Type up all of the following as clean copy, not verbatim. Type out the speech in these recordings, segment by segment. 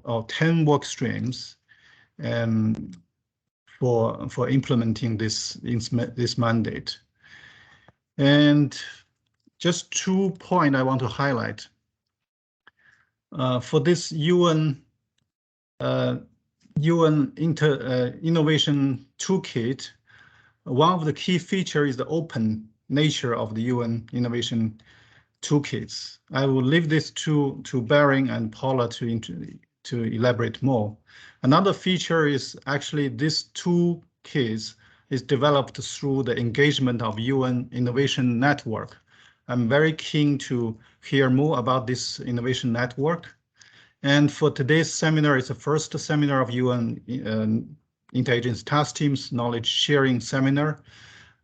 or 10 work streams for implementing this mandate. And just 2 points I want to highlight. For this UN Innovation Toolkit, one of the key features is the open nature of the UN Innovation Toolkits. I will leave this to Baring and Paula to elaborate more. Another feature is actually this toolkit is developed through the engagement of UN Innovation Network. I'm very keen to hear more about this innovation network. And for today's seminar, it's the first seminar of UN Interagency Task Team's knowledge sharing seminar.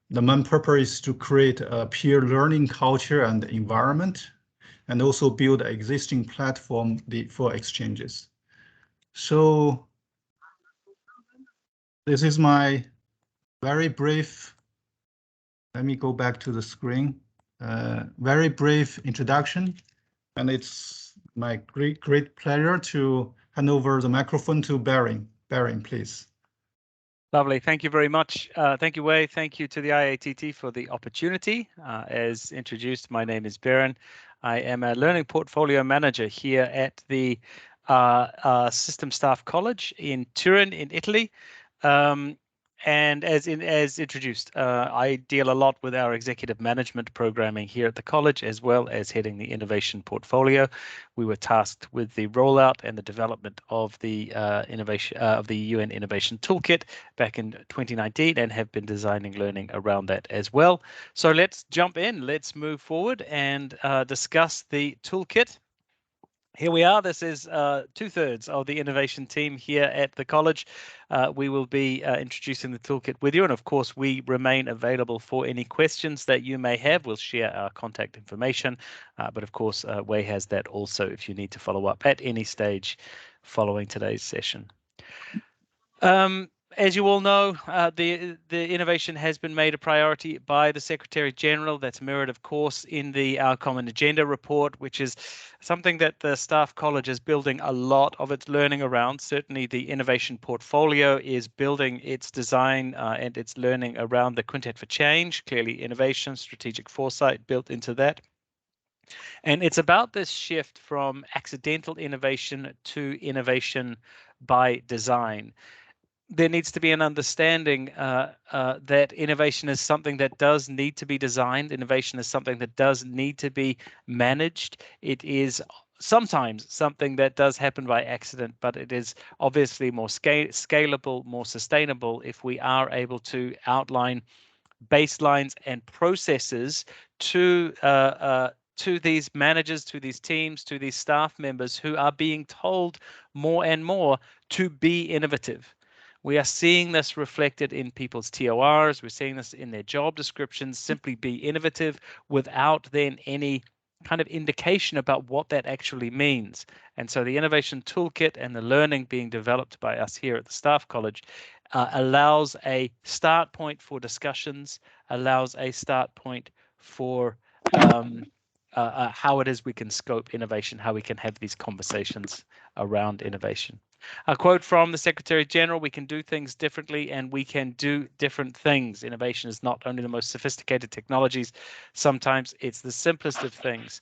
The main purpose is to create a peer learning culture and environment, and also build an existing platform for exchanges. So this is my very brief, let me go back to the screen, very brief introduction. And it's my great pleasure to hand over the microphone to Baring. Baring, please. Lovely. Thank you very much. Thank you, Wei. Thank you to the IATT for the opportunity. As introduced, my name is Baron. I am a learning portfolio manager here at the System Staff College in Turin in Italy. And as introduced, I deal a lot with our executive management programming here at the college, as well as heading the innovation portfolio. We were tasked with the rollout and the development of the UN Innovation Toolkit back in 2019, and have been designing learning around that as well. So let's jump in. Let's move forward and discuss the toolkit. Here we are. This is 2/3 of the innovation team here at the college. We will be introducing the toolkit with you, and of course we remain available for any questions that you may have. We'll share our contact information, but of course Wei has that also if you need to follow up at any stage following today's session. As you all know, the innovation has been made a priority by the Secretary General. That's mirrored, of course, in the Our Common Agenda report, which is something that the Staff College is building a lot of its learning around. Certainly the innovation portfolio is building its design and its learning around the Quintet for Change, clearly innovation, strategic foresight built into that. And it's about this shift from accidental innovation to innovation by design. There needs to be an understanding that innovation is something that does need to be designed. Innovation is something that does need to be managed. It is sometimes something that does happen by accident, but it is obviously more scalable, more sustainable if we are able to outline baselines and processes to these managers, to these teams, to these staff members who are being told more and more to be innovative. We are seeing this reflected in people's TORs. We're seeing this in their job descriptions, simply be innovative without then any kind of indication about what that actually means. And so the innovation toolkit and the learning being developed by us here at the Staff College allows a start point for discussions, allows a start point for how it is we can scope innovation, how we can have these conversations around innovation. A quote from the Secretary General: "We can do things differently and we can do different things. Innovation is not only the most sophisticated technologies, sometimes it's the simplest of things."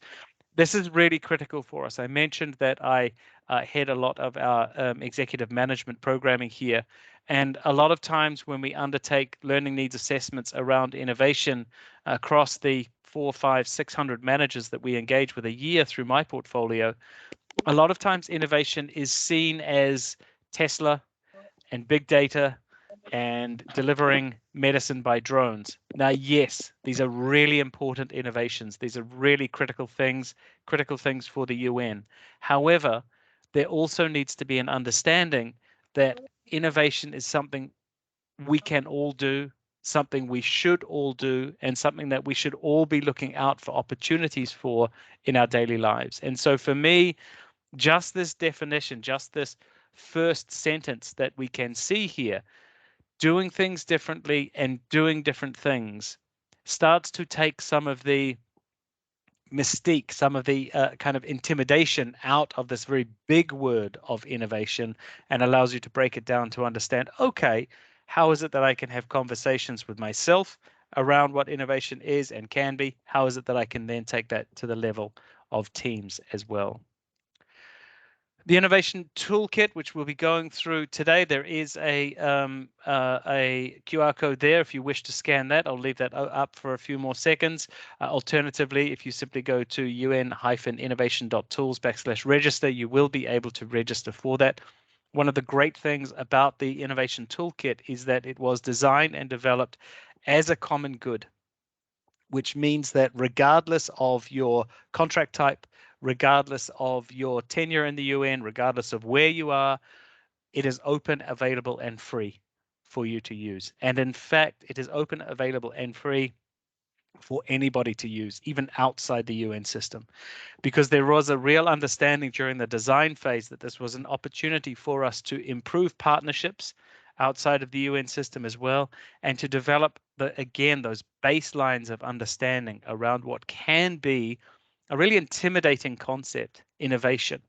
This is really critical for us. I mentioned that I head a lot of our executive management programming here. And a lot of times when we undertake learning needs assessments around innovation across the 400, 500, 600 managers that we engage with a year through my portfolio, a lot of times innovation is seen as Tesla and big data and delivering medicine by drones. Now, yes, these are really important innovations. These are really critical things for the UN. However, there also needs to be an understanding that innovation is something we can all do, something we should all do, and something that we should all be looking out for opportunities for in our daily lives. And so for me, just this definition, just this first sentence that we can see here, doing things differently and doing different things, starts to take some of the mystique, some of the kind of intimidation out of this very big word of innovation, and allows you to break it down to understand, okay, how is it that I can have conversations with myself around what innovation is and can be? How is it that I can then take that to the level of teams as well? The innovation toolkit, which we'll be going through today, there is a QR code there. If you wish to scan that, I'll leave that up for a few more seconds. Alternatively, if you simply go to un-innovation.tools/register, you will be able to register for that. One of the great things about the innovation toolkit is that it was designed and developed as a common good, which means that regardless of your contract type, regardless of your tenure in the UN, regardless of where you are, it is open, available, and free for you to use. And in fact, it is open, available, and free for anybody to use, even outside the UN system, because there was a real understanding during the design phase that this was an opportunity for us to improve partnerships outside of the UN system as well, and to develop, again, those baselines of understanding around what can be a really intimidating concept, innovation.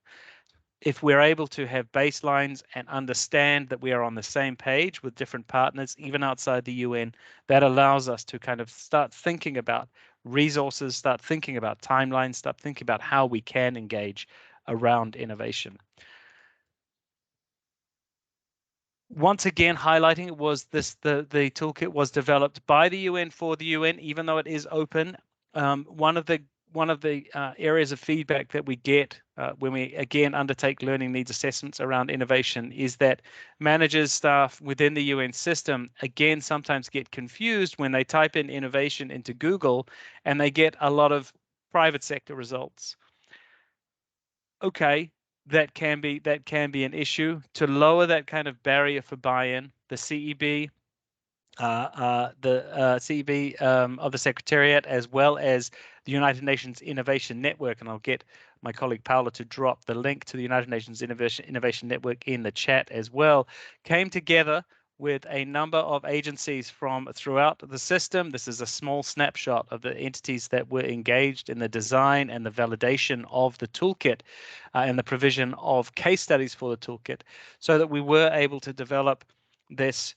If we're able to have baselines and understand that we are on the same page with different partners, even outside the UN, that allows us to kind of start thinking about resources, start thinking about timelines, start thinking about how we can engage around innovation. Once again, highlighting it was this, the toolkit was developed by the UN for the UN, even though it is open. One of the areas of feedback that we get when we again undertake learning needs assessments around innovation is that managers, staff within the UN system again sometimes get confused when they type in innovation into Google and they get a lot of private sector results. Okay, that can be an issue. To lower that kind of barrier for buy-in, the CEB of the Secretariat, as well as the United Nations Innovation Network, and I'll get my colleague Paula to drop the link to the United Nations Innovation Network in the chat as well, came together with a number of agencies from throughout the system. This is a small snapshot of the entities that were engaged in the design and the validation of the toolkit and the provision of case studies for the toolkit, so that we were able to develop this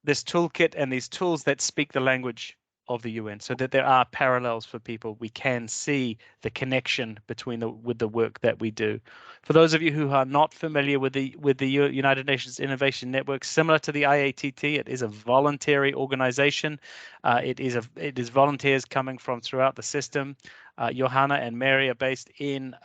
this toolkit and these tools that speak the language of the UN, so that there are parallels for people. We can see the connection between the work that we do. For those of you who are not familiar with the United Nations Innovation Network, similar to the IATT, it is a voluntary organization. It is volunteers coming from throughout the system. Johanna and Mary are based in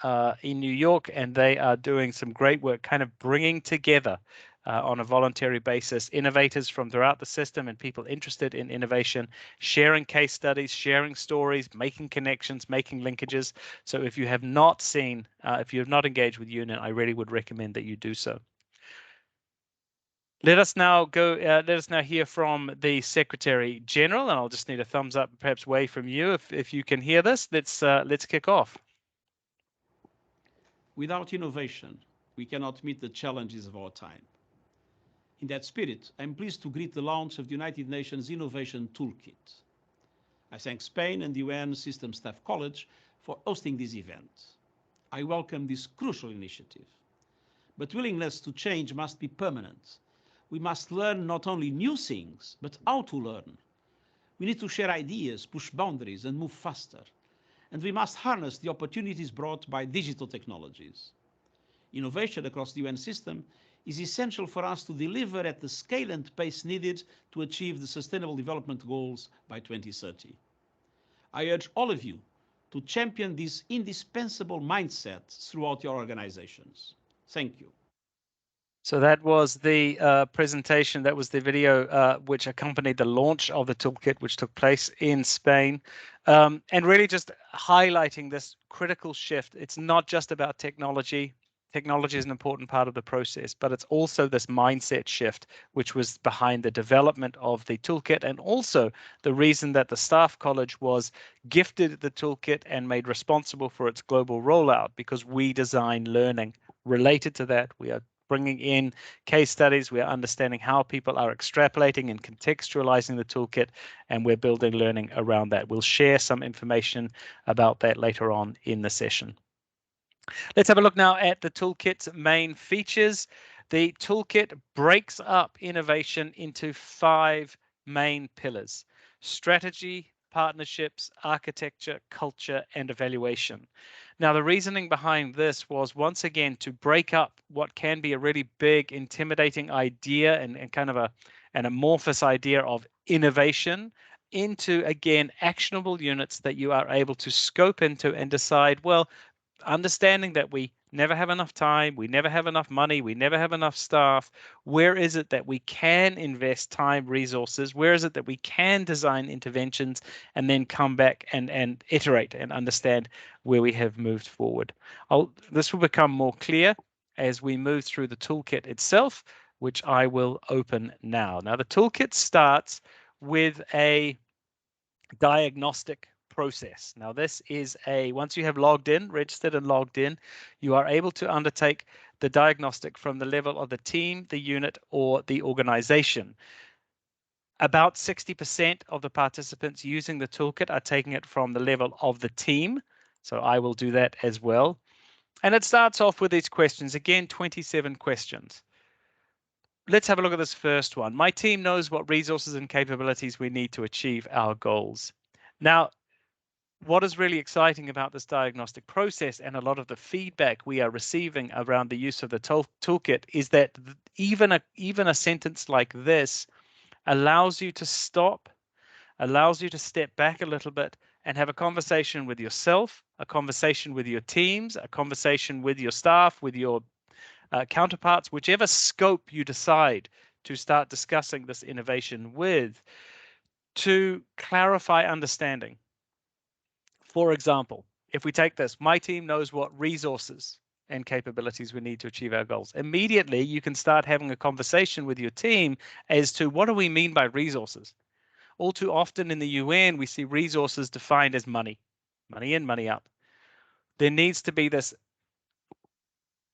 New York, and they are doing some great work, kind of bringing together on a voluntary basis, innovators from throughout the system and people interested in innovation, sharing case studies, sharing stories, making connections, making linkages. So if you have not seen, if you have not engaged with UNIN, I really would recommend that you do so. Let us now hear from the Secretary General, and I'll just need a thumbs up, perhaps Wei, from you if you can hear this. Let's kick off. Without innovation, we cannot meet the challenges of our time. In that spirit, I'm pleased to greet the launch of the United Nations Innovation Toolkit. I thank Spain and the UN System Staff College for hosting this event. I welcome this crucial initiative. But willingness to change must be permanent. We must learn not only new things, but how to learn. We need to share ideas, push boundaries, and move faster. And we must harness the opportunities brought by digital technologies. Innovation across the UN system is essential for us to deliver at the scale and pace needed to achieve the Sustainable Development Goals by 2030. I urge all of you to champion this indispensable mindset throughout your organizations. Thank you. So that was the presentation, that was the video which accompanied the launch of the toolkit, which took place in Spain, and really just highlighting this critical shift. It's not just about technology. Technology is an important part of the process, but it's also this mindset shift, which was behind the development of the toolkit, and also the reason that the Staff College was gifted the toolkit and made responsible for its global rollout, because we design learning related to that. We are bringing in case studies. We're understanding how people are extrapolating and contextualizing the toolkit, and we're building learning around that. We'll share some information about that later on in the session. Let's have a look now at the toolkit's main features. The toolkit breaks up innovation into 5 main pillars: strategy, partnerships, architecture, culture, and evaluation. Now, the reasoning behind this was, once again, to break up what can be a really big, intimidating idea and kind of an amorphous idea of innovation into, again, actionable units that you are able to scope into and decide, well, understanding that we never have enough time, we never have enough money, we never have enough staff. Where is it that we can invest time, resources? Where is it that we can design interventions and then come back and iterate and understand where we have moved forward? This will become more clear as we move through the toolkit itself, which I will open now. Now, the toolkit starts with a diagnostic process. Now, this is once you have logged in, registered and logged in, you are able to undertake the diagnostic from the level of the team, the unit, or the organization. About 60% of the participants using the toolkit are taking it from the level of the team. So I will do that as well. And it starts off with these questions. Again, 27 questions. Let's have a look at this first one. My team knows what resources and capabilities we need to achieve our goals. Now, what is really exciting about this diagnostic process and a lot of the feedback we are receiving around the use of the toolkit is that even a sentence like this allows you to stop, allows you to step back a little bit and have a conversation with yourself, a conversation with your teams, a conversation with your staff, with your counterparts, whichever scope you decide to start discussing this innovation with, to clarify understanding. For example, if we take this, my team knows what resources and capabilities we need to achieve our goals. Immediately, you can start having a conversation with your team as to what do we mean by resources? All too often in the UN, we see resources defined as money, money in, money out. There needs to be this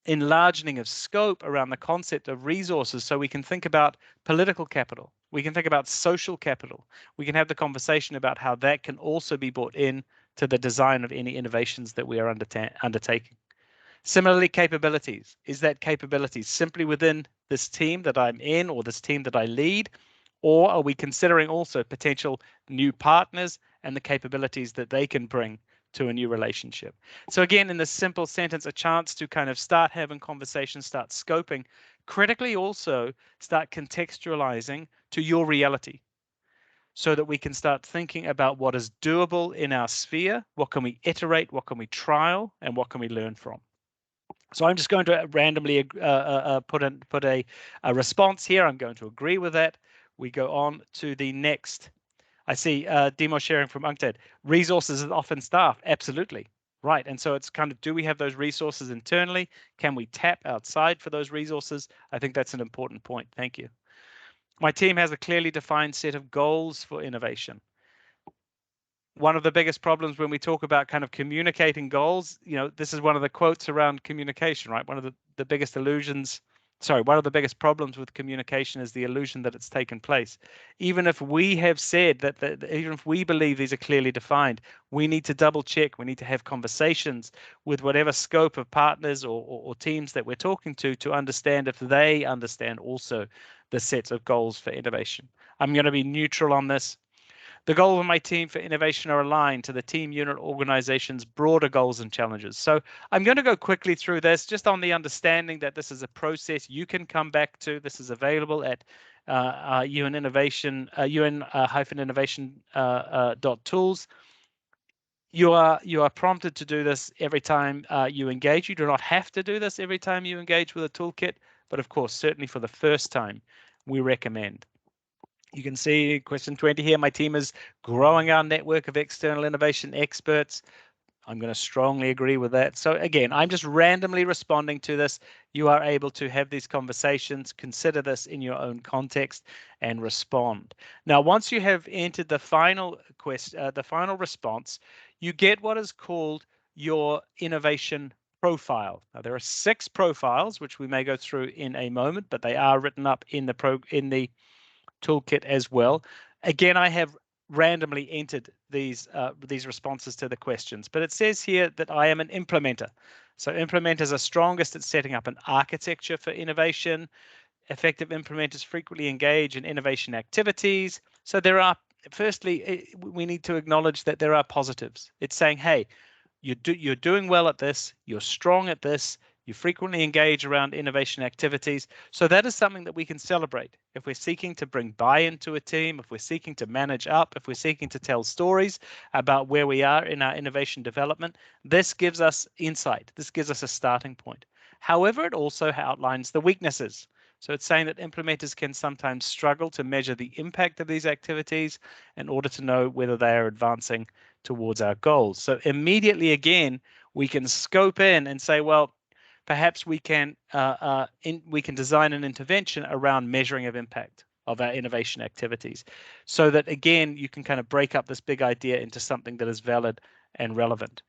enlarging of scope around the concept of resources so we can think about political capital. We can think about social capital. We can have the conversation about how that can also be brought in to the design of any innovations that we are undertaking. Similarly, capabilities. Is that capabilities simply within this team that I'm in or this team that I lead? Or are we considering also potential new partners and the capabilities that they can bring to a new relationship? So again, in this simple sentence, a chance to kind of start having conversations, start scoping, critically also start contextualizing to your reality so that we can start thinking about what is doable in our sphere, what can we iterate, what can we trial, and what can we learn from. So I'm just going to randomly put a response here. I'm going to agree with that. We go on to the next. I see Demo sharing from UNCTAD. Resources is often staff. Absolutely. Right. And so it's kind of, do we have those resources internally? Can we tap outside for those resources? I think that's an important point. Thank you. My team has a clearly defined set of goals for innovation. One of the biggest problems when we talk about kind of communicating goals, this is one of the quotes around communication, right? One of the biggest illusions, one of the biggest problems with communication is the illusion that it's taken place. Even if we have said that, even if we believe these are clearly defined, we need to double check. We need to have conversations with whatever scope of partners or teams that we're talking to understand if they understand also the sets of goals for innovation. I'm going to be neutral on this. The goals of my team for innovation are aligned to the team unit organization's broader goals and challenges. So I'm going to go quickly through this just on the understanding that this is a process you can come back to. This is available at UN-innovation.tools. You are prompted to do this every time you engage. You do not have to do this every time you engage with a toolkit, but of course, certainly for the first time, we recommend. You can see question 20 here. My team is growing our network of external innovation experts. I'm going to strongly agree with that. So again, I'm just randomly responding to this. You are able to have these conversations, consider this in your own context, and respond. Now, once you have entered the final response, you get what is called your innovation profile. Now there are 6 profiles, which we may go through in a moment, but they are written up in the toolkit as well. Again, I have randomly entered these responses to the questions, but it says here that I am an implementer. So implementers are strongest at setting up an architecture for innovation. Effective implementers frequently engage in innovation activities. So there are, firstly, we need to acknowledge that there are positives. It's saying, hey, you're doing well at this, you're strong at this, you frequently engage around innovation activities. So that is something that we can celebrate. If we're seeking to bring buy-in to a team, if we're seeking to manage up, if we're seeking to tell stories about where we are in our innovation development, this gives us insight. This gives us a starting point. However, it also outlines the weaknesses. So it's saying that implementers can sometimes struggle to measure the impact of these activities in order to know whether they are advancing towards our goals. So immediately, again, we can scope in and say, well, perhaps we can design an intervention around measuring of impact of our innovation activities, so that again you can kind of break up this big idea into something that is valid and relevant.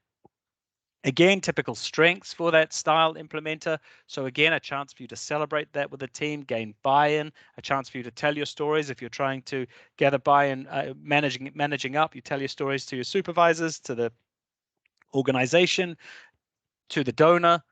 Again, typical strengths for that style implementer. So again, a chance for you to celebrate that with a team, gain buy-in, a chance for you to tell your stories. If you're trying to gather buy-in, managing up, you tell your stories to your supervisors, to the organization, to the donor,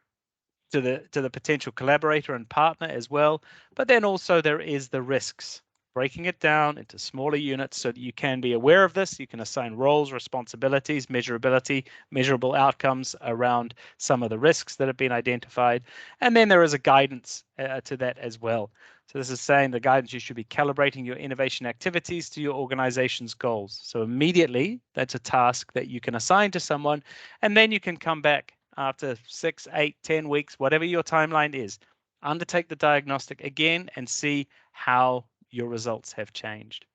to the potential collaborator and partner as well. But then also there is the risks, breaking it down into smaller units so that you can be aware of this. You can assign roles, responsibilities, measurability, measurable outcomes around some of the risks that have been identified. And then there is a guidance to that as well. So this is saying the guidance, you should be calibrating your innovation activities to your organization's goals. So immediately, that's a task that you can assign to someone, and then you can come back after 6, 8, 10 weeks, whatever your timeline is, undertake the diagnostic again and see how your results have changed.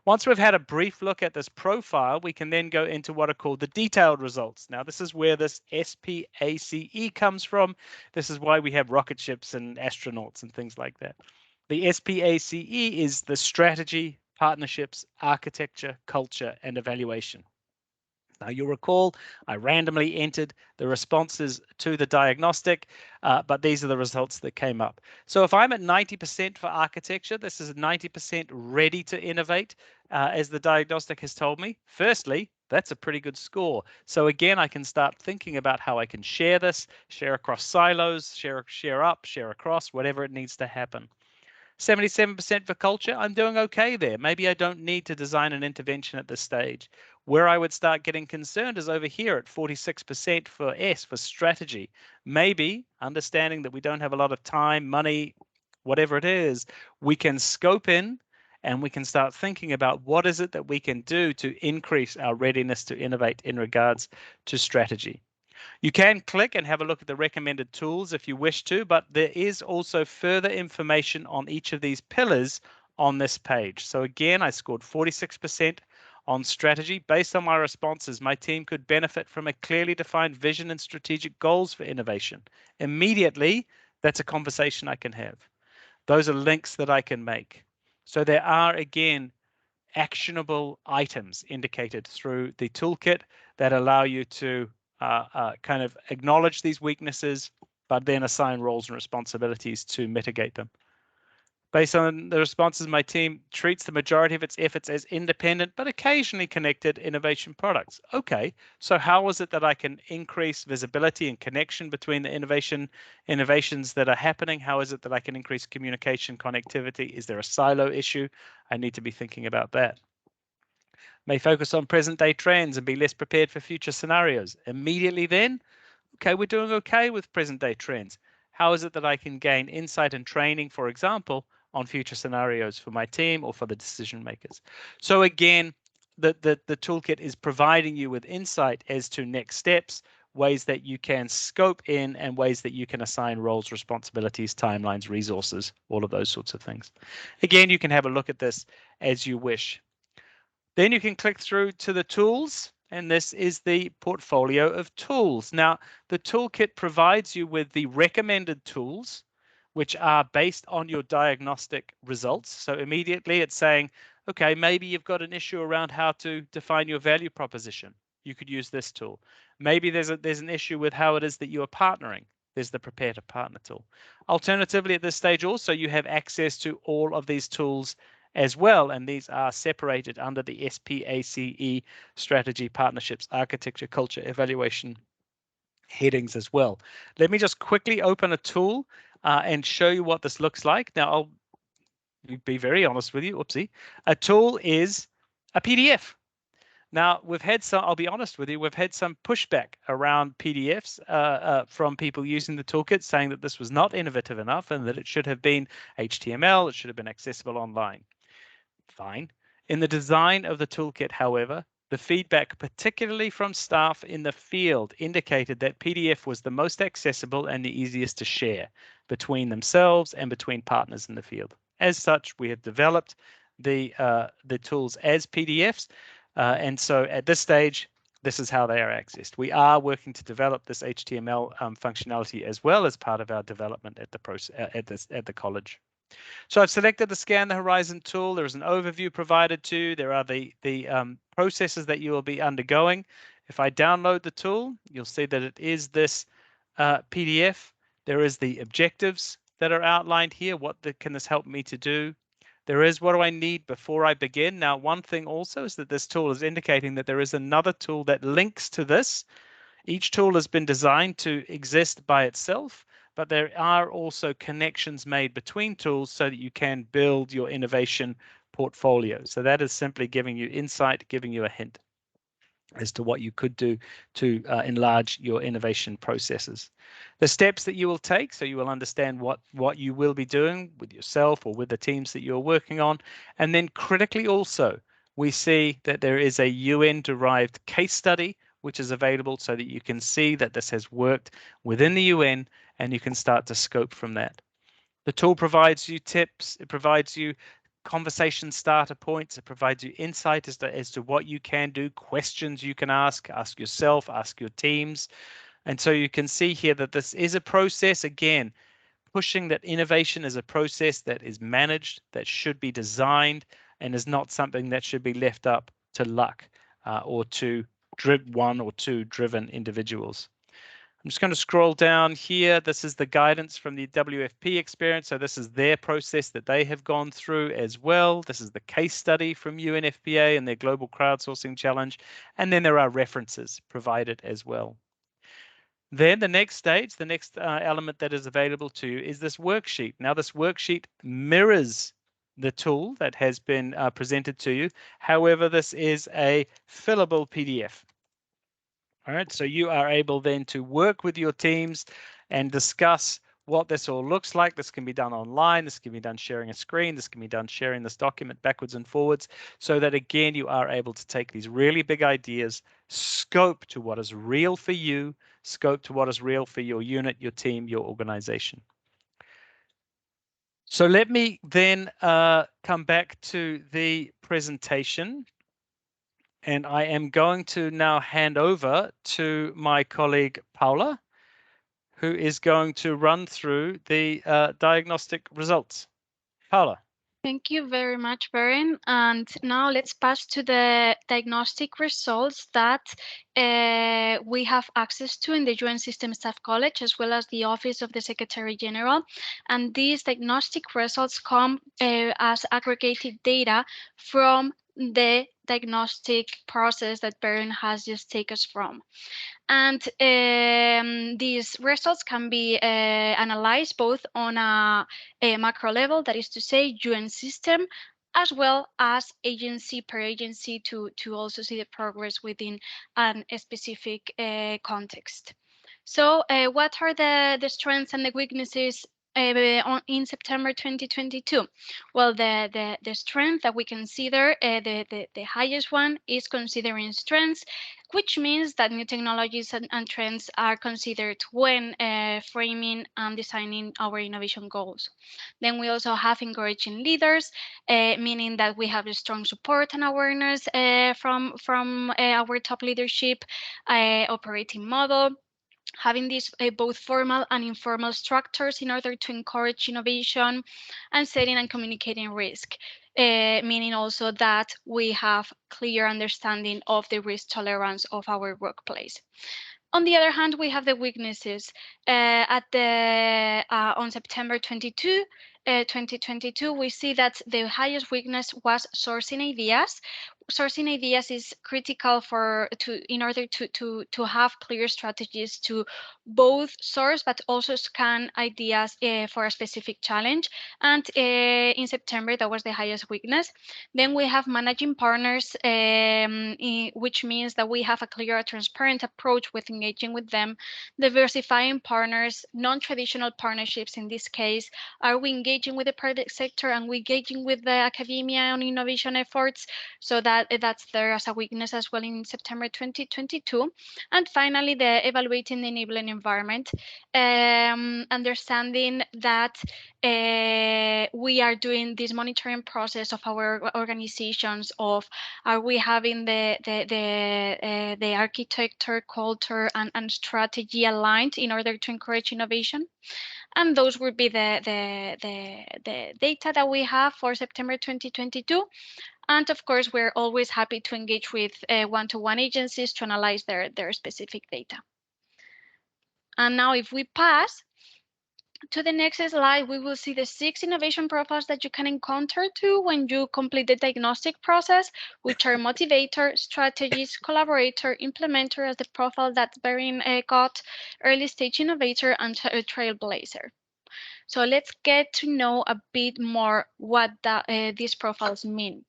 Once we've had a brief look at this profile, we can then go into what are called the detailed results. Now, this is where this SPACE comes from. This is why we have rocket ships and astronauts and things like that. The SPACE is the strategy, partnerships, architecture, culture, and evaluation. Now, you'll recall I randomly entered the responses to the diagnostic, but these are the results that came up. So if I'm at 90% for architecture, this is 90% ready to innovate, as the diagnostic has told me. Firstly, that's a pretty good score. So again, I can start thinking about how I can share this, share across silos, share up, share across, whatever it needs to happen. 77% for culture, I'm doing okay there. Maybe I don't need to design an intervention at this stage. Where I would start getting concerned is over here at 46% for S, for strategy. Maybe, understanding that we don't have a lot of time, money, whatever it is, we can scope in and we can start thinking about what is it that we can do to increase our readiness to innovate in regards to strategy. You can click and have a look at the recommended tools if you wish to, but there is also further information on each of these pillars on this page. So again, I scored 46% on strategy. Based on my responses, my team could benefit from a clearly defined vision and strategic goals for innovation. Immediately, that's a conversation I can have. Those are links that I can make. So there are, again, actionable items indicated through the toolkit that allow you to kind of acknowledge these weaknesses, but then assign roles and responsibilities to mitigate them. Based on the responses, my team treats the majority of its efforts as independent, but occasionally connected innovation products. Okay, so how is it that I can increase visibility and connection between the innovations that are happening? How is it that I can increase communication, connectivity? Is there a silo issue? I need to be thinking about that. May focus on present day trends and be less prepared for future scenarios. Immediately then, okay, we're doing okay with present day trends. How is it that I can gain insight and training, for example, on future scenarios for my team or for the decision makers? So again, the toolkit is providing you with insight as to next steps, ways that you can scope in, and ways that you can assign roles, responsibilities, timelines, resources, all of those sorts of things. Again, you can have a look at this as you wish. Then you can click through to the tools, and this is the portfolio of tools. Now, the toolkit provides you with the recommended tools, which are based on your diagnostic results. So immediately it's saying, okay, maybe you've got an issue around how to define your value proposition. you could use this tool. Maybe there's an issue with how it is that you are partnering. There's the Prepare to Partner tool. Alternatively, at this stage also, you have access to all of these tools as well, and these are separated under the SPACE strategy, partnerships, architecture, culture, evaluation headings as well. Let me just quickly open a tool and show you what this looks like. Now, I'll be very honest with you. Oopsie. A tool is a PDF. Now, we've had some, I'll be honest with you, we've had some pushback around PDFs from people using the toolkit, saying that this was not innovative enough and that it should have been HTML, it should have been accessible online. Fine. In the design of the toolkit, however, the feedback, particularly from staff in the field, indicated that PDF was the most accessible and the easiest to share between themselves and between partners in the field. As such, we have developed the tools as PDFs, and so at this stage, this is how they are accessed. We are working to develop this HTML functionality as well as part of our development at the college. So I've selected the Scan the Horizon tool. There is an overview provided to you. There are the processes that you will be undergoing. If I download the tool, you'll see that it is this PDF. There is the objectives that are outlined here. What can this help me to do? There is what do I need before I begin. Now, one thing also is that this tool is indicating that there is another tool that links to this. Each tool has been designed to exist by itself, but there are also connections made between tools so that you can build your innovation portfolio. So that is simply giving you insight, giving you a hint as to what you could do to enlarge your innovation processes. The steps that you will take, so you will understand what you will be doing with yourself or with the teams that you're working on. And then critically also, we see that there is a UN-derived case study which is available so that you can see that this has worked within the UN and you can start to scope from that. The tool provides you tips, it provides you conversation starter points, it provides you insight as to what you can do, questions you can ask yourself, ask your teams. And so you can see here that this is a process, again, pushing that innovation is a process that is managed, that should be designed, and is not something that should be left up to luck or to one or two driven individuals. I'm just going to scroll down here. This is the guidance from the WFP experience. So this is their process that they have gone through as well. This is the case study from UNFPA and their Global Crowdsourcing Challenge. And then there are references provided as well. Then the next stage, the next element that is available to you is this worksheet. Now this worksheet mirrors the tool that has been presented to you. However, this is a fillable PDF. All right, so you are able then to work with your teams and discuss what this all looks like. This can be done online. This can be done sharing a screen. This can be done sharing this document backwards and forwards so that, again, you are able to take these really big ideas, scope to what is real for you, scope to what is real for your unit, your team, your organization. So let me then come back to the presentation. And I am going to now hand over to my colleague, Paula, who is going to run through the diagnostic results. Paula. Thank you very much, Beren. And now let's pass to the diagnostic results that we have access to in the UN System Staff College, as well as the Office of the Secretary General. And these diagnostic results come as aggregated data from the diagnostic process that Beren has just taken us from. And these results can be analyzed both on a macro level, that is to say UN system, as well as agency per agency to also see the progress within a specific context. So what are the strengths and the weaknesses in September 2022? Well, the strength that we consider, the highest one is considering strengths, which means that new technologies and trends are considered when framing and designing our innovation goals. Then we also have encouraging leaders, meaning that we have a strong support and awareness from our top leadership, operating model, having these both formal and informal structures in order to encourage innovation, and setting and communicating risk, meaning also that we have clear understanding of the risk tolerance of our workplace. On the other hand, we have the weaknesses. On September 22, 2022, we see that the highest weakness was sourcing ideas. Sourcing ideas is critical in order to have clear strategies to both source but also scan ideas for a specific challenge. And in September, that was the highest weakness. Then we have managing partners, which means that we have a clear, transparent approach with engaging with them. Diversifying partners, non-traditional partnerships in this case. Are we engaging with the private sector and we engaging with the academia on innovation efforts? So that's there as a weakness as well in September 2022. And finally, the evaluating the enabling environment, understanding that we are doing this monitoring process of our organizations of are we having the architecture, culture, and strategy aligned in order to encourage innovation. And those would be the data that we have for September 2022. And of course, we're always happy to engage with one-to-one agencies to analyze their specific data. And now if we pass to the next slide, we will see the 6 innovation profiles that you can encounter too when you complete the diagnostic process, which are motivator, strategist, collaborator, implementer as the profile that Berin got, early stage innovator, and trailblazer. So let's get to know a bit more what these profiles mean.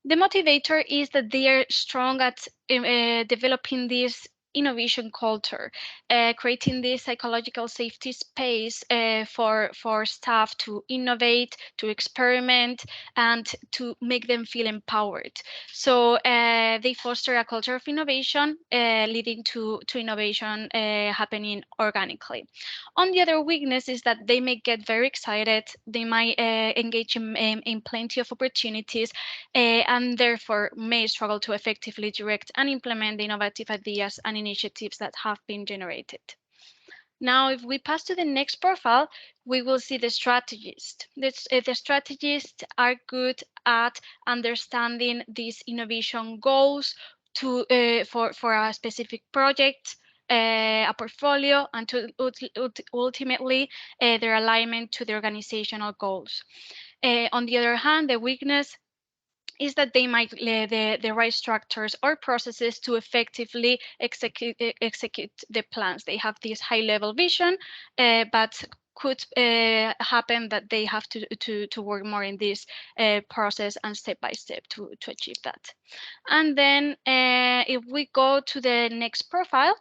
The motivator is that they are strong at developing this innovation culture, creating this psychological safety space for staff to innovate, to experiment, and to make them feel empowered. So they foster a culture of innovation, leading to innovation happening organically. On the other weakness is that they may get very excited, they might engage in plenty of opportunities, and therefore may struggle to effectively direct and implement the innovative ideas and initiatives that have been generated. Now, if we pass to the next profile, we will see the strategists. The strategists are good at understanding these innovation goals for a specific project, a portfolio, and to ultimately their alignment to the organizational goals. On the other hand, the weakness is that they might the right structures or processes to effectively execute the plans. They have this high-level vision, but could happen that they have to work more in this process and step by step to achieve that. And then if we go to the next profile,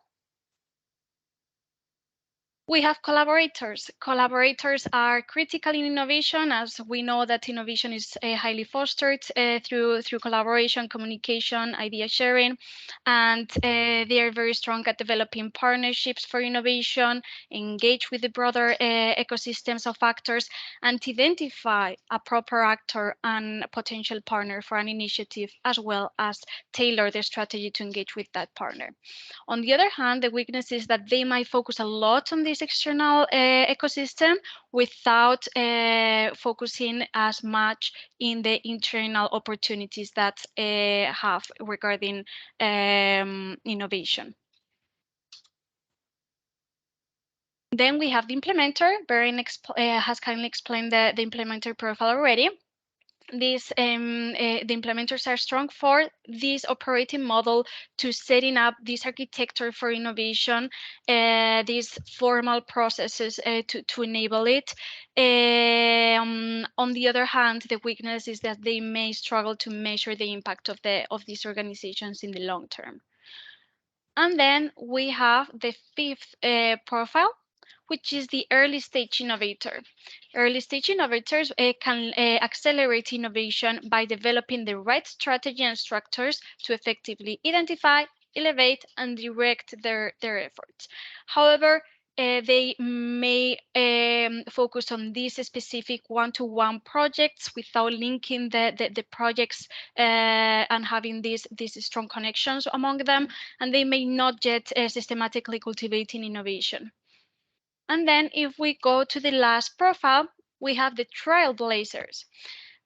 we have collaborators. Collaborators are critical in innovation, as we know that innovation is highly fostered through collaboration, communication, idea sharing, and they are very strong at developing partnerships for innovation, engage with the broader ecosystems of actors, and to identify a proper actor and potential partner for an initiative, as well as tailor the strategy to engage with that partner. On the other hand, the weakness is that they might focus a lot on this external ecosystem without focusing as much in the internal opportunities that have regarding innovation. Then we have the implementer. Berin has kindly explained the implementer profile already. The implementers are strong for this operating model to setting up this architecture for innovation, these formal processes to enable it. On the other hand, the weakness is that they may struggle to measure the impact of these organizations in the long term. And then we have the 5th profile, which is the early stage innovator. Early stage innovators can accelerate innovation by developing the right strategy and structures to effectively identify, elevate, and direct their efforts. However, They may focus on these specific one-to-one projects without linking the projects and having these strong connections among them, and they may not yet systematically cultivating innovation. And then if we go to the last profile, we have the trailblazers.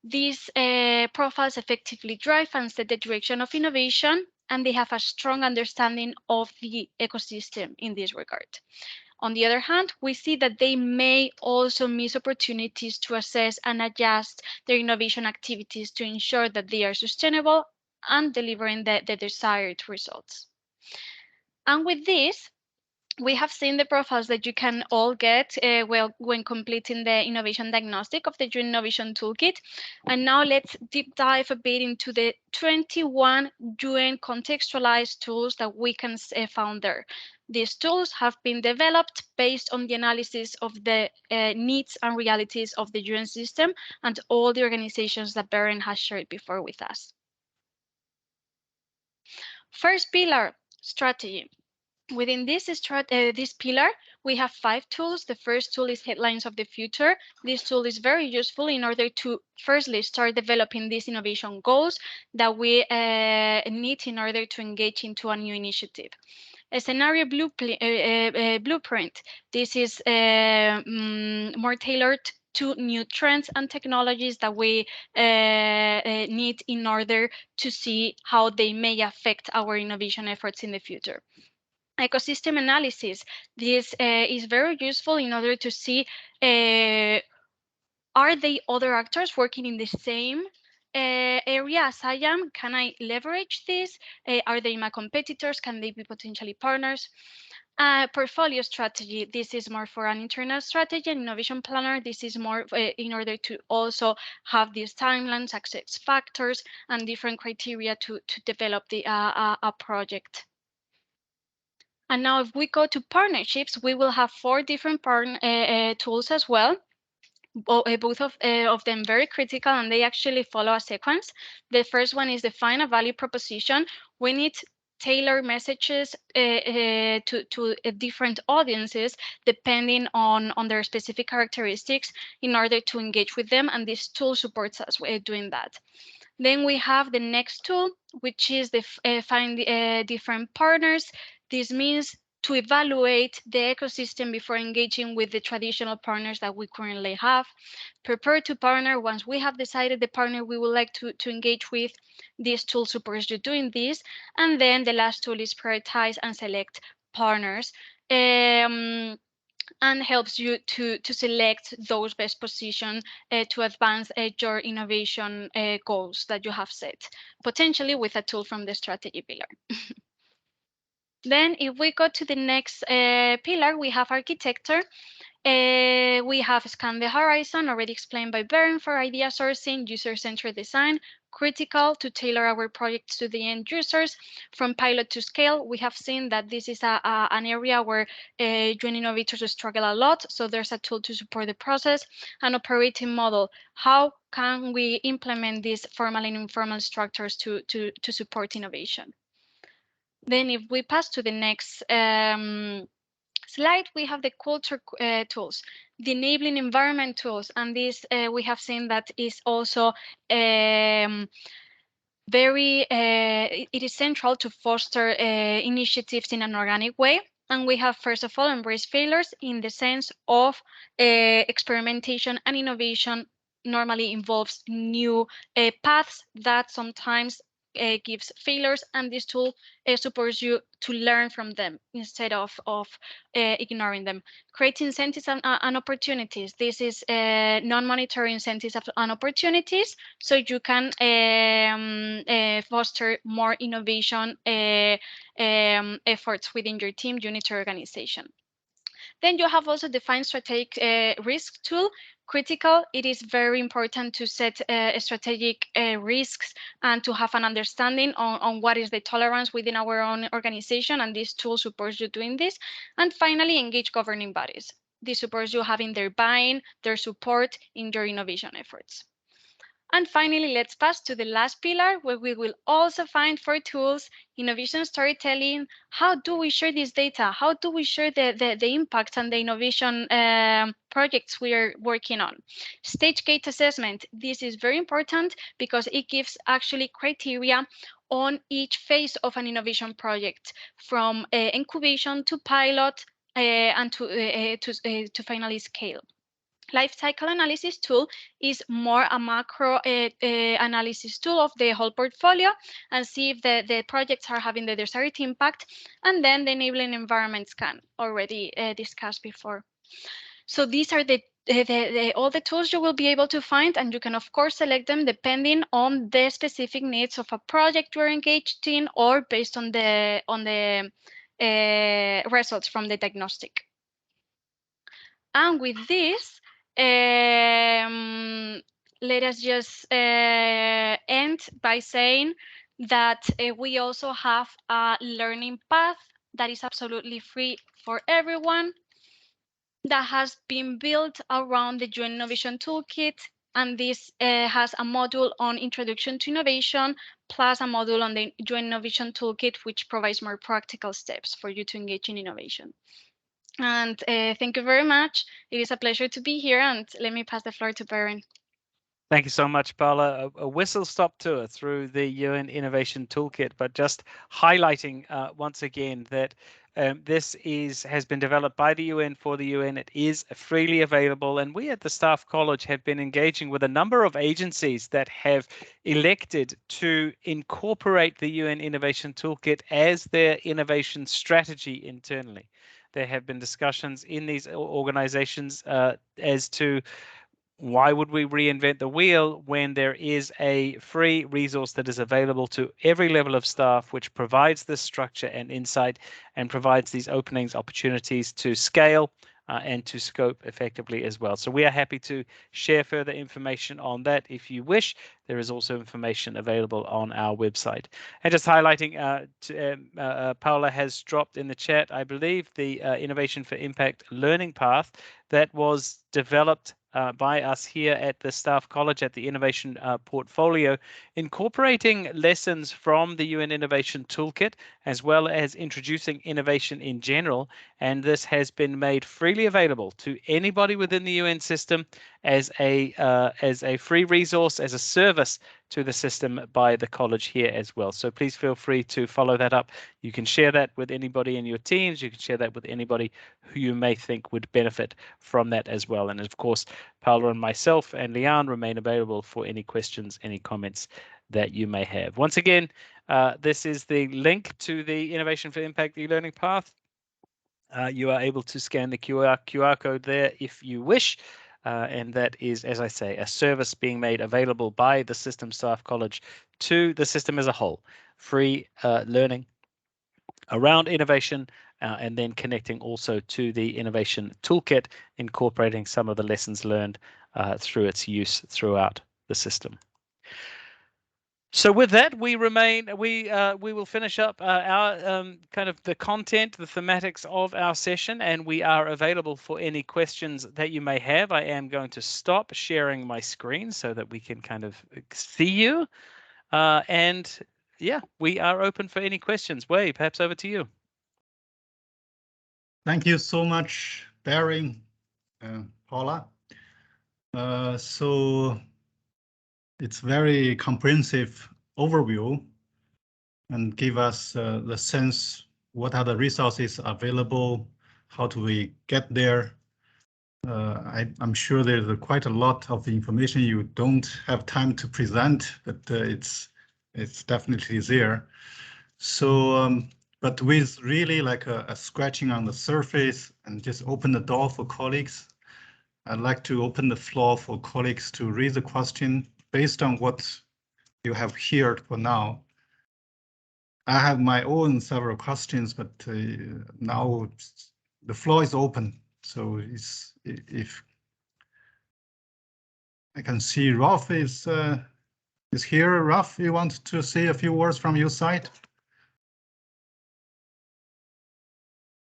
These profiles effectively drive and set the direction of innovation, and they have a strong understanding of the ecosystem in this regard. On the other hand, we see that they may also miss opportunities to assess and adjust their innovation activities to ensure that they are sustainable and delivering the desired results. And with this, we have seen the profiles that you can all get when completing the innovation diagnostic of the UN Innovation Toolkit. And now let's deep dive a bit into the 21 UN contextualized tools that we can found there. These tools have been developed based on the analysis of the needs and realities of the UN system and all the organizations that Beren has shared before with us. First pillar, strategy. Within this pillar, we have 5 tools. The first tool is Headlines of the Future. This tool is very useful in order to firstly start developing these innovation goals that we need in order to engage into a new initiative. A scenario blueprint. This is more tailored to new trends and technologies that we need in order to see how they may affect our innovation efforts in the future. Ecosystem analysis. This is very useful in order to see are they other actors working in the same area as I am? Can I leverage this? Are they my competitors? Can they be potentially partners? Portfolio strategy. This is more for an internal strategy. And innovation planner. This is more in order to also have these timelines, success factors, and different criteria to develop the a project. And now if we go to partnerships, we will have 4 different tools as well. Both of them very critical, and they actually follow a sequence. The first one is define a value proposition. We need tailor messages to different audiences depending on their specific characteristics in order to engage with them, and this tool supports us doing that. Then we have the next tool, which is the find different partners. This means to evaluate the ecosystem before engaging with the traditional partners that we currently have. Prepare to partner. Once we have decided the partner we would like to engage with, this tool supports you doing this. And then the last tool is prioritize and select partners. And helps you to select those best positioned to advance your innovation goals that you have set, potentially with a tool from the strategy pillar. Then if we go to the next pillar, we have architecture. We have Scan the Horizon, already explained by Beren, for idea sourcing, user-centered design, critical to tailor our projects to the end users. From pilot to scale, we have seen that this is an area where UN innovators struggle a lot, so there's a tool to support the process. An operating model, how can we implement these formal and informal structures to support innovation? Then if we pass to the next slide, we have the culture tools, the enabling environment tools, and this we have seen that is also very, it is central to foster initiatives in an organic way. And we have, first of all, embrace failures in the sense of experimentation and innovation normally involves new paths that sometimes gives failures, and this tool supports you to learn from them instead of ignoring them. Create incentives and opportunities. This is non-monetary incentives and opportunities, so you can foster more innovation efforts within your team, unit, or organization. Then you have also defined strategic risk tool. Critical, it is very important to set strategic risks and to have an understanding on what is the tolerance within our own organization, and this tool supports you doing this. And finally, engage governing bodies. This supports you having their buy-in, their support in your innovation efforts. And finally, let's pass to the last pillar, where we will also find 4 tools: innovation storytelling. How do we share this data? How do we share the impact and the innovation projects we are working on? Stage gate assessment. This is very important because it gives actually criteria on each phase of an innovation project, from incubation to pilot and to finally scale. Lifecycle analysis tool is more a macro analysis tool of the whole portfolio and see if the projects are having the desired impact. And then the enabling environment scan, already discussed before. So these are all the tools you will be able to find, and you can of course select them depending on the specific needs of a project you're engaged in, or based on the results from the diagnostic. And with this, let us just end by saying that we also have a learning path that is absolutely free for everyone, that has been built around the UN Innovation Toolkit. And this has a module on Introduction to Innovation, plus a module on the UN Innovation Toolkit, which provides more practical steps for you to engage in innovation. And thank you very much. It is a pleasure to be here, and let me pass the floor to Baron. Thank you so much, Paula. A whistle-stop tour through the UN Innovation Toolkit, but just highlighting once again that this has been developed by the UN for the UN. It is freely available, and we at the Staff College have been engaging with a number of agencies that have elected to incorporate the UN Innovation Toolkit as their innovation strategy internally. There have been discussions in these organizations as to why would we reinvent the wheel when there is a free resource that is available to every level of staff, which provides this structure and insight and provides these openings, opportunities to scale and to scope effectively as well. So we are happy to share further information on that if you wish. There is also information available on our website. And just highlighting, Paula has dropped in the chat, I believe, the Innovation for Impact learning path that was developed by us here at the Staff College at the Innovation Portfolio, incorporating lessons from the UN Innovation Toolkit, as well as introducing innovation in general. And this has been made freely available to anybody within the UN system as a free resource, as a service to the system by the college here as well. So please feel free to follow that up. You can share that with anybody in your teams. You can share that with anybody who you may think would benefit from that as well. And of course, Paula and myself and Leanne remain available for any questions, any comments that you may have. Once again, this is the link to the Innovation for Impact e-learning path. You are able to scan the QR code there if you wish. And that is, as I say, a service being made available by the System Staff College to the system as a whole. Free learning around innovation, and then connecting also to the Innovation Toolkit, incorporating some of the lessons learned through its use throughout the system. So with that, we will finish up our kind of the content, the thematics of our session, and we are available for any questions that you may have. I am going to stop sharing my screen so that we can kind of see you. And yeah, we are open for any questions. Wei, perhaps over to you. Thank you so much, Baron, Paula. So it's very comprehensive overview and give us the sense what are the resources available, how do we get there. I'm sure there's quite a lot of information you don't have time to present, but it's definitely there. So, but with really like a scratching on the surface and just open the door for colleagues, I'd like to open the floor for colleagues to raise a question based on what you have heard for now. I have my own several questions, but now the floor is open. So if I can see Rolf is here. Rolf, you want to say a few words from your side?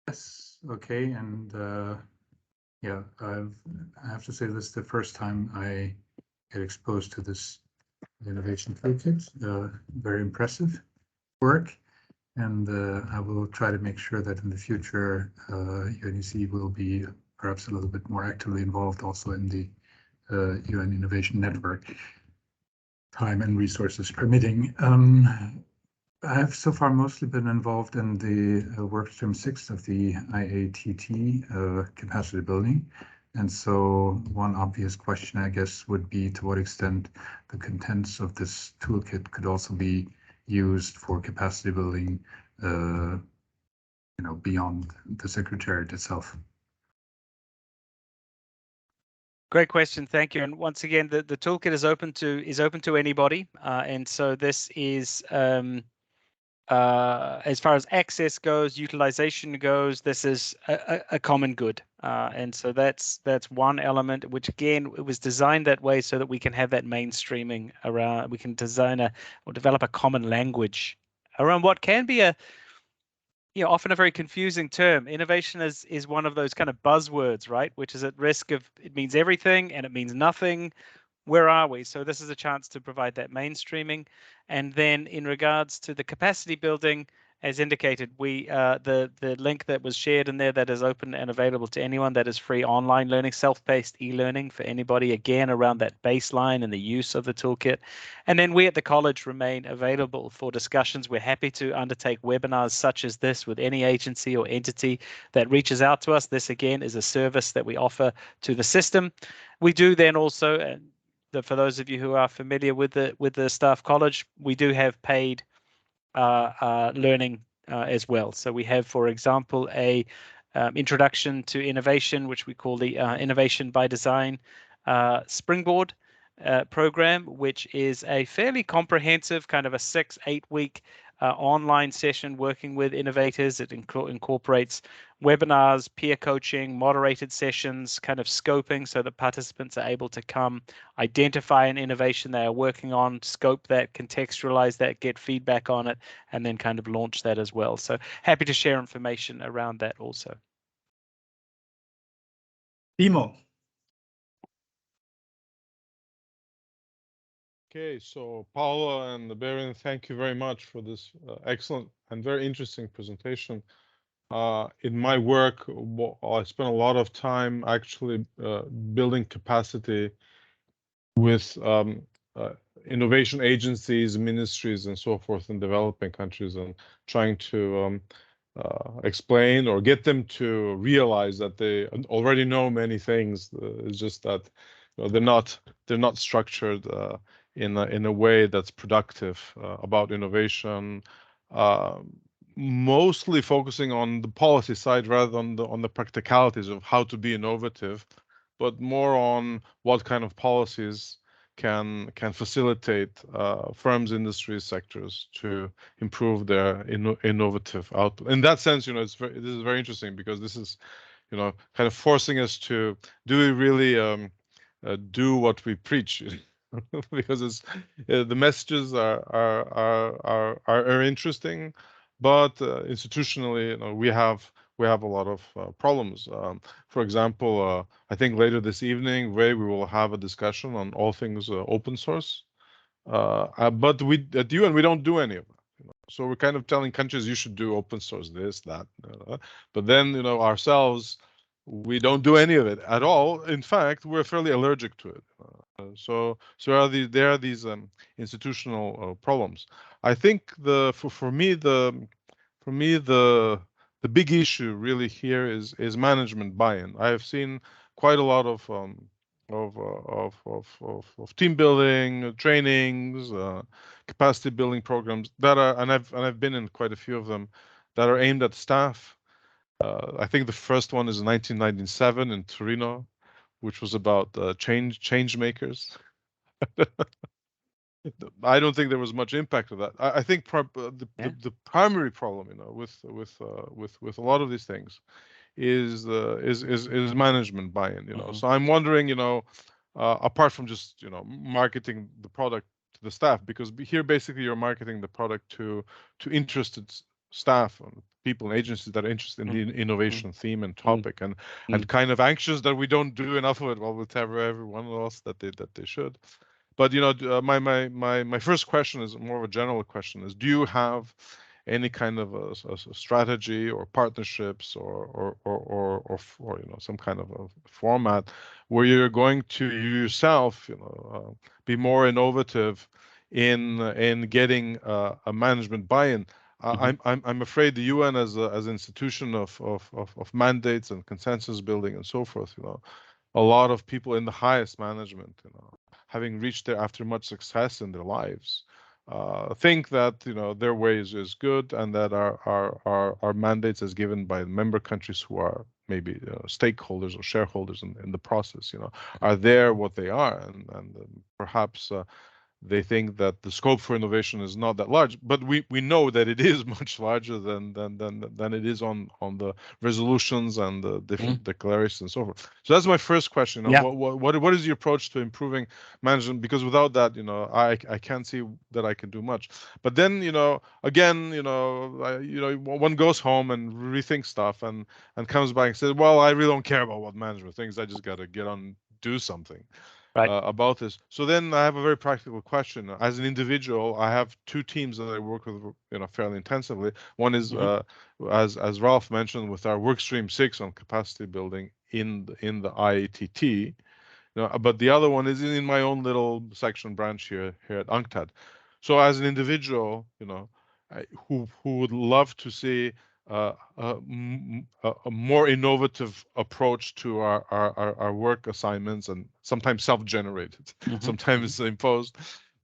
Yes, okay, and yeah, I have to say this is the first time I get exposed to this innovation toolkit. Very impressive work. And I will try to make sure that in the future, UNEC will be perhaps a little bit more actively involved also in the UN Innovation Network, time and resources permitting. I have so far mostly been involved in the workstream 6 of the IATT capacity building. And so one obvious question, I guess, would be to what extent the contents of this toolkit could also be used for capacity building, beyond the Secretariat itself. Great question, thank you. And once again, the toolkit is open to anybody, and so this is as far as access goes, utilization goes, this is a common good, and so that's one element. Which again, it was designed that way so that we can have that mainstreaming around. We can design or develop a common language around what can be often a very confusing term. Innovation is one of those kind of buzzwords, right? Which is at risk of, it means everything and it means nothing. Where are we? So this is a chance to provide that mainstreaming. And then in regards to the capacity building, as indicated, we the link that was shared in there that is open and available to anyone, that is free online learning, self-paced e-learning for anybody, again, around that baseline and the use of the toolkit. And then we at the college remain available for discussions. We're happy to undertake webinars such as this with any agency or entity that reaches out to us. This, again, is a service that we offer to the system. We do then also, for those of you who are familiar with the staff college, we do have paid learning as well. So we have, for example, a introduction to innovation, which we call the Innovation by Design Springboard program, which is a fairly comprehensive kind of a 6-8 week online session working with innovators. It incorporates webinars, peer coaching, moderated sessions, kind of scoping so that participants are able to come, identify an innovation they are working on, scope that, contextualize that, get feedback on it, and then kind of launch that as well. So happy to share information around that also. Timo. Okay, so Paula and Berin, thank you very much for this excellent and very interesting presentation. In my work, I spent a lot of time actually building capacity with innovation agencies, ministries, and so forth in developing countries, and trying to explain or get them to realize that they already know many things. It's just that they're not structured in a way that's productive about innovation, mostly focusing on the policy side rather than on the practicalities of how to be innovative, but more on what kind of policies can facilitate firms, industries, sectors to improve their innovative output. In that sense, this is very interesting, because this is, kind of forcing us to, do we really do what we preach? Because it's the messages are interesting, but institutionally, we have a lot of problems. For example, I think later this evening, we will have a discussion on all things open source. But we at the UN, we don't do any of that. So we're kind of telling countries, you should do open source this, that. But then, ourselves, we don't do any of it at all. In fact, we're fairly allergic to it. So there are these institutional problems. I think for me the big issue really here is management buy-in. I have seen quite a lot of team building trainings, capacity building programs that are, and I've been in quite a few of them, that are aimed at staff. I think the first one is in 1997 in Torino, which was about change makers. I don't think there was much impact of that. I think the primary problem, with a lot of these things, is management buy-in. So I'm wondering, apart from just marketing the product to the staff, because here basically you're marketing the product to interested staff and people and agencies that are interested in the innovation theme and topic, and kind of anxious that we don't do enough of it. Well, we'll tell everyone else that they should. But my first question is more of a general question: is do you have any kind of a strategy or partnerships or some kind of a format where you're going to yourself be more innovative in getting a management buy-in? I'm afraid the UN as an institution of mandates and consensus building and so forth, a lot of people in the highest management, having reached there after much success in their lives, think that their way is good, and that our mandates as given by member countries who are maybe stakeholders or shareholders in the process, are there what they are, and perhaps they think that the scope for innovation is not that large, but we know that it is much larger than it is on the resolutions and the different declarations and so forth. So that's my first question. What is your approach to improving management? Because without that, I can't see that I can do much. But then, again, one goes home and rethinks stuff and comes back and says, well, I really don't care about what management thinks. I just got to get on, do something. About this. So then I have a very practical question. As an individual, I have two teams that I work with, fairly intensively. One is, as Ralph mentioned, with our workstream 6 on capacity building in the IATT. But the other one is in my own little section branch here at UNCTAD. So as an individual, who would love to see a more innovative approach to our work assignments, and sometimes self-generated, sometimes imposed.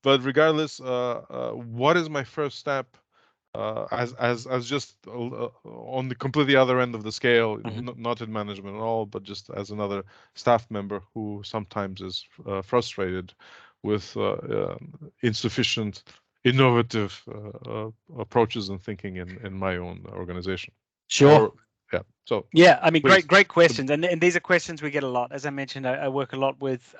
But regardless, what is my first step as just on the completely other end of the scale, not in management at all, but just as another staff member who sometimes is frustrated with insufficient innovative approaches and thinking in my own organization. Sure. So I mean, great questions, and these are questions we get a lot. As I mentioned, I work a lot with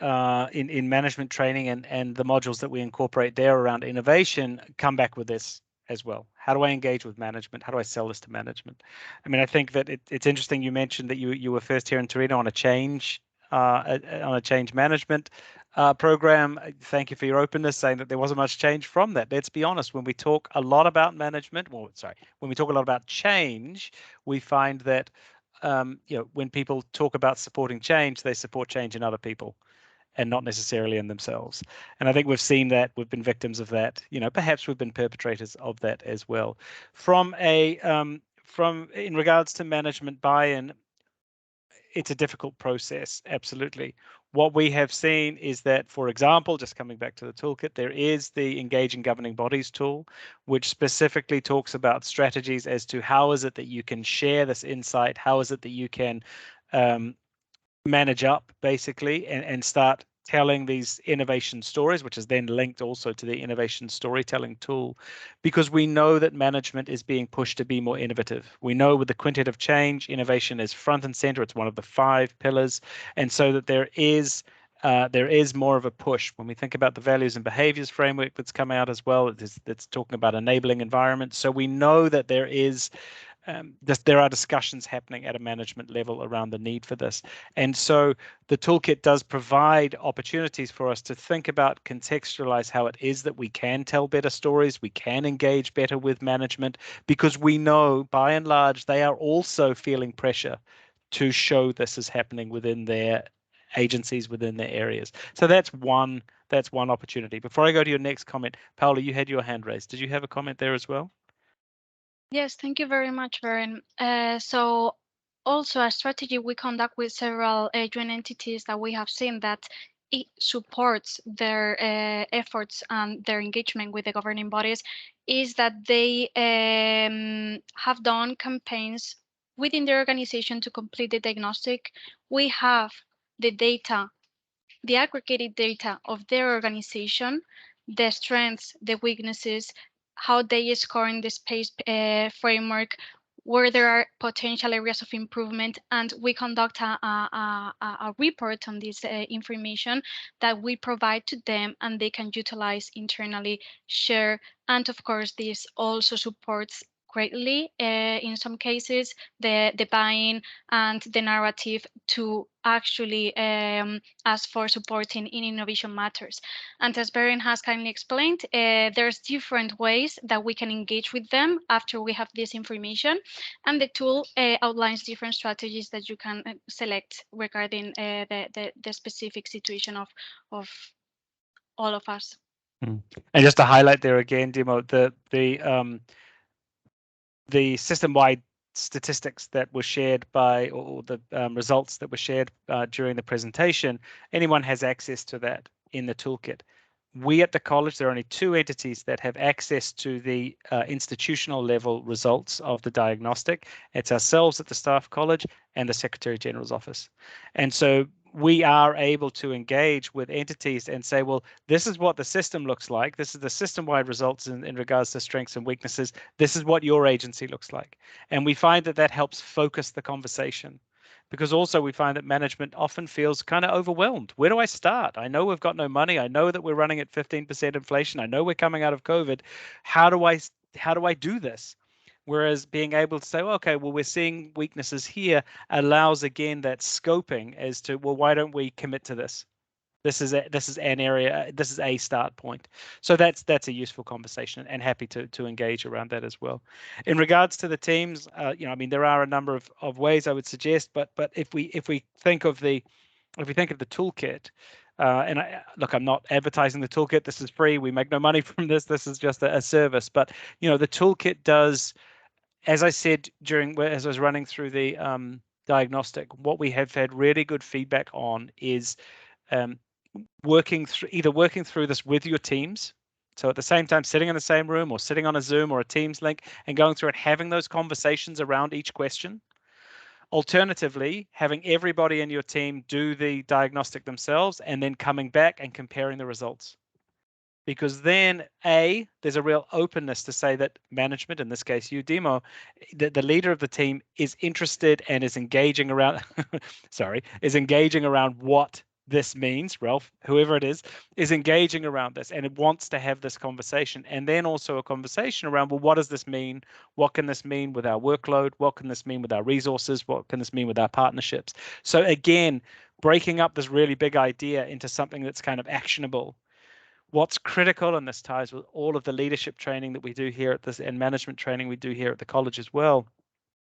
in management training, and the modules that we incorporate there around innovation come back with this as well. How do I engage with management? How do I sell this to management? I mean, I think that it's interesting you mentioned that you were first here in Torino on a change management program. Thank you for your openness, saying that there wasn't much change from that. Let's be honest, when we talk a lot about management, when we talk a lot about change, we find that when people talk about supporting change, they support change in other people and not necessarily in themselves. And I think we've seen that, we've been victims of that. Perhaps we've been perpetrators of that as well. From in regards to management buy-in, it's a difficult process, absolutely. What we have seen is that, for example, just coming back to the toolkit, there is the Engaging Governing Bodies tool, which specifically talks about strategies as to how is it that you can share this insight, how is it that you can manage up, basically, and start telling these innovation stories, which is then linked also to the innovation storytelling tool, because we know that management is being pushed to be more innovative. We know with the quintet of change, innovation is front and center. It's one of the 5 pillars. And so that there is more of a push. When we think about the values and behaviors framework that's come out as well, it's talking about enabling environments. So we know that there are discussions happening at a management level around the need for this. And so the toolkit does provide opportunities for us to think about, contextualize how it is that we can tell better stories, we can engage better with management, because we know by and large they are also feeling pressure to show this is happening within their agencies, within their areas. So that's one opportunity. Before I go to your next comment, Paula, you had your hand raised. Did you have a comment there as well? Yes, thank you very much, Vern. So also a strategy we conduct with several UN entities that we have seen that it supports their efforts and their engagement with the governing bodies is that they have done campaigns within the organization to complete the diagnostic. We have the data, the aggregated data of their organization, the strengths, the weaknesses, how they score in the space framework, where there are potential areas of improvement, and we conduct a report on this information that we provide to them and they can utilize internally, share, and of course this also supports greatly in some cases the buy-in and the narrative to actually ask for supporting in innovation matters. And as Beren has kindly explained, there's different ways that we can engage with them after we have this information, and the tool outlines different strategies that you can select regarding the specific situation of all of us. And just to highlight there again, Demo, the system-wide statistics that were shared by, or the results that were shared during the presentation, anyone has access to that in the toolkit. We at the college, there are only 2 entities that have access to the institutional level results of the diagnostic. It's ourselves at the Staff College and the Secretary General's office. And so we are able to engage with entities and say, well, this is what the system looks like. This is the system-wide results in regards to strengths and weaknesses. This is what your agency looks like. And we find that that helps focus the conversation, because also we find that management often feels kind of overwhelmed. Where do I start? I know we've got no money. I know that we're running at 15% inflation. I know we're coming out of COVID. How do I do this? Whereas being able to say, well, okay, well, we're seeing weaknesses here, allows again that scoping as to, well, why don't we commit to this? This is an area. This is a start point. So that's a useful conversation, and happy to engage around that as well. In regards to the teams, I mean, there are a number of ways I would suggest, but if we think of the toolkit, and look, I'm not advertising the toolkit. This is free. We make no money from this. This is just a service. But the toolkit does, as I said as I was running through the diagnostic, what we have had really good feedback on is working through this with your teams. So at the same time, sitting in the same room or sitting on a Zoom or a Teams link and going through and having those conversations around each question. Alternatively, having everybody in your team do the diagnostic themselves and then coming back and comparing the results. Because then, there's a real openness to say that management, in this case you, Demo, that the leader of the team is interested and is engaging around, is engaging around what this means. Ralph, whoever it is engaging around this, and it wants to have this conversation. And then also a conversation around, well, what does this mean? What can this mean with our workload? What can this mean with our resources? What can this mean with our partnerships? So again, breaking up this really big idea into something that's kind of actionable. What's critical, and this ties with all of the leadership training that we do here at this, and management training we do here at the college as well,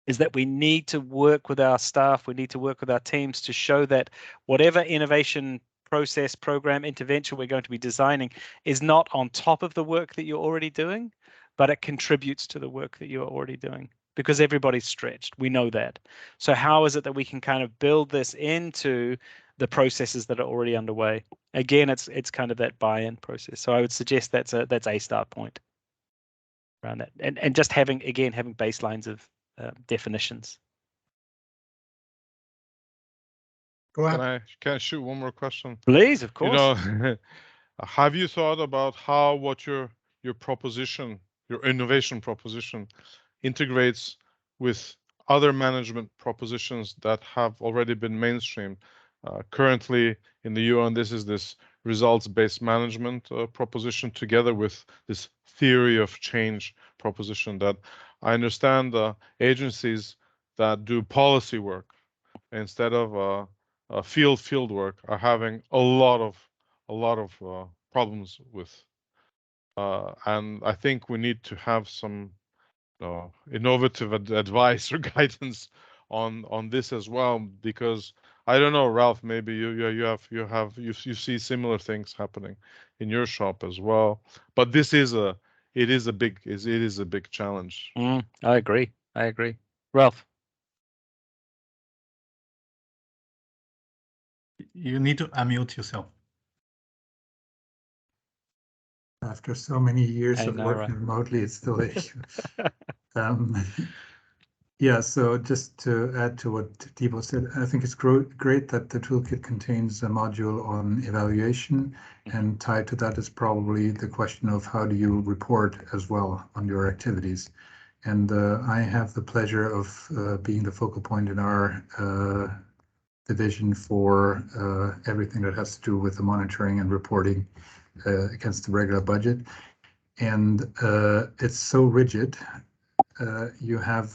is that we need to work with our staff, we need to work with our teams to show that whatever innovation process, program, intervention we're going to be designing is not on top of the work that you're already doing, but it contributes to the work that you're already doing, because everybody's stretched. We know that. So how is it that we can kind of build this into the processes that are already underway? Again, it's kind of that buy-in process. So I would suggest that's a start point around that, and just having baselines of definitions. Go ahead. Can I shoot one more question? Please, of course. Have you thought about what your proposition, your innovation proposition, integrates with other management propositions that have already been mainstreamed? Currently in the UN, this results-based management proposition, together with this theory of change proposition that I understand agencies that do policy work instead of field work are having a lot of problems with, and I think we need to have some innovative advice or guidance on this as well, because I don't know, Ralph, maybe you see similar things happening in your shop as well, but it is a big challenge. I agree. Ralph. You need to unmute yourself. After so many years of working remotely, it's still an issue. Yeah, so just to add to what Thibaut said, I think it's great that the toolkit contains a module on evaluation, and tied to that is probably the question of how do you report as well on your activities. And I have the pleasure of being the focal point in our division for everything that has to do with the monitoring and reporting against the regular budget. And it's so rigid you have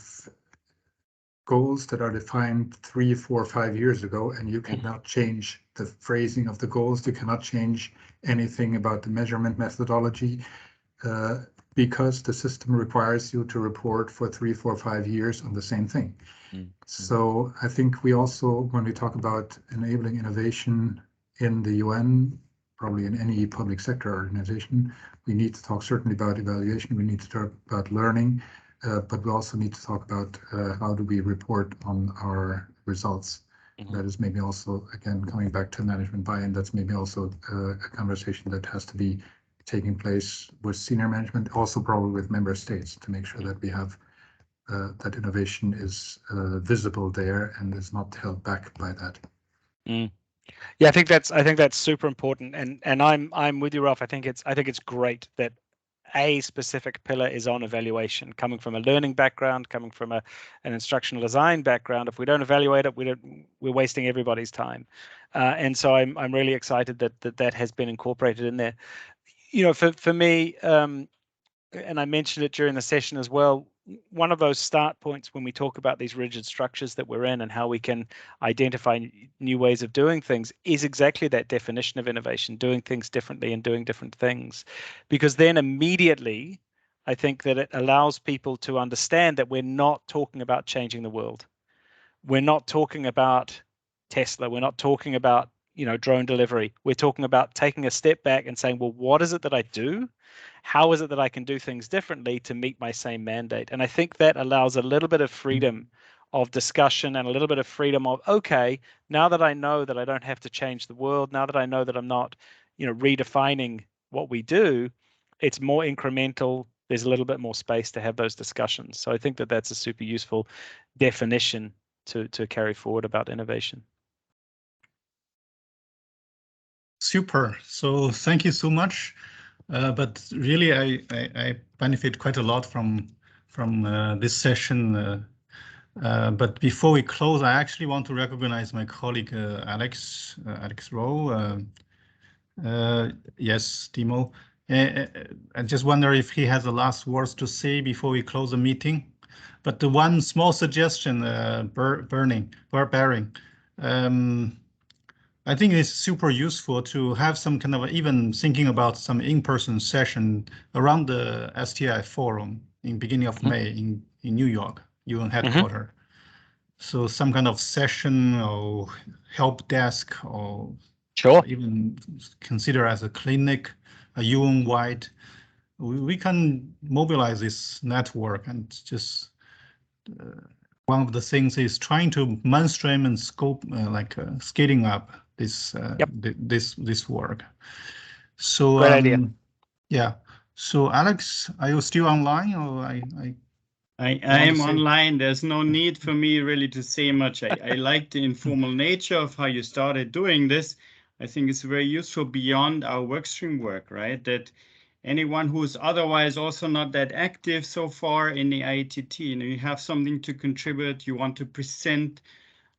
goals that are defined 3, 4, 5 years ago, and you cannot change the phrasing of the goals. You cannot change anything about the measurement methodology because the system requires you to report for 3, 4, 5 years on the same thing. So I think we also, when we talk about enabling innovation in the UN, probably in any public sector organization, we need to talk certainly about evaluation. We need to talk about learning. But we also need to talk about how do we report on our results. That is maybe also, again, coming back to management buy-in, that's maybe also a conversation that has to be taking place with senior management, also probably with member states, to make sure that we have that innovation is visible there and is not held back by that. Yeah, I think that's super important, and I'm with you, Ralph. I think it's great that a specific pillar is on evaluation, coming from a learning background, coming from an instructional design background. If we don't evaluate it, we're wasting everybody's time. And so I'm really excited that has been incorporated in there. You know, for me, and I mentioned it during the session as well, one of those start points when we talk about these rigid structures that we're in and how we can identify new ways of doing things is exactly that definition of innovation, doing things differently and doing different things. Because then immediately, I think that it allows people to understand that we're not talking about changing the world. We're not talking about Tesla. We're not talking about, you know, drone delivery. We're talking about taking a step back and saying, well, what is it that I do? How is it that I can do things differently to meet my same mandate? And I think that allows a little bit of freedom of discussion and a little bit of freedom of, okay, now that I know that I don't have to change the world, now that I know that I'm not, you know, redefining what we do, it's more incremental. There's a little bit more space to have those discussions. So I think that that's a super useful definition to carry forward about innovation. Super. So thank you so much. But really, I benefit quite a lot from this session. But before we close, I actually want to recognize my colleague Alex Rowe. Yes, Timo. I just wonder if he has the last words to say before we close the meeting. But the one small suggestion, Baring. I think it's super useful to have some kind of even thinking about some in-person session around the STI forum in beginning of May in New York, UN headquarters. So some kind of session or help desk or even consider as a clinic, a UN-wide. We can mobilize this network and just one of the things is trying to mainstream and scope scaling up this this work. So great idea. Yeah. So Alex, are you still online, or I am online. There's no need for me really to say much. I like the informal nature of how you started doing this. I think it's very useful beyond our workstream work, right? That anyone who's otherwise also not that active so far in the IATT, you know, you have something to contribute, you want to present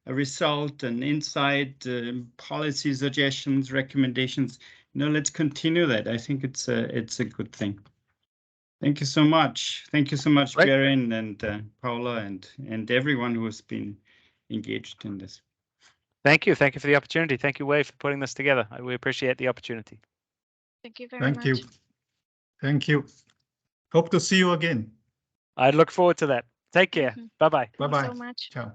a result, an insight, policy suggestions, recommendations, you know, let's continue that. I think it's a good thing. Thank you so much. Thank you so much, Baring and Paula and everyone who has been engaged in this. Thank you. Thank you for the opportunity. Thank you, Wave, for putting this together. We appreciate the opportunity. Thank you very much. Thank you. Thank you. Hope to see you again. I look forward to that. Take care. Bye-bye. Bye-bye. Thank you so much. Ciao.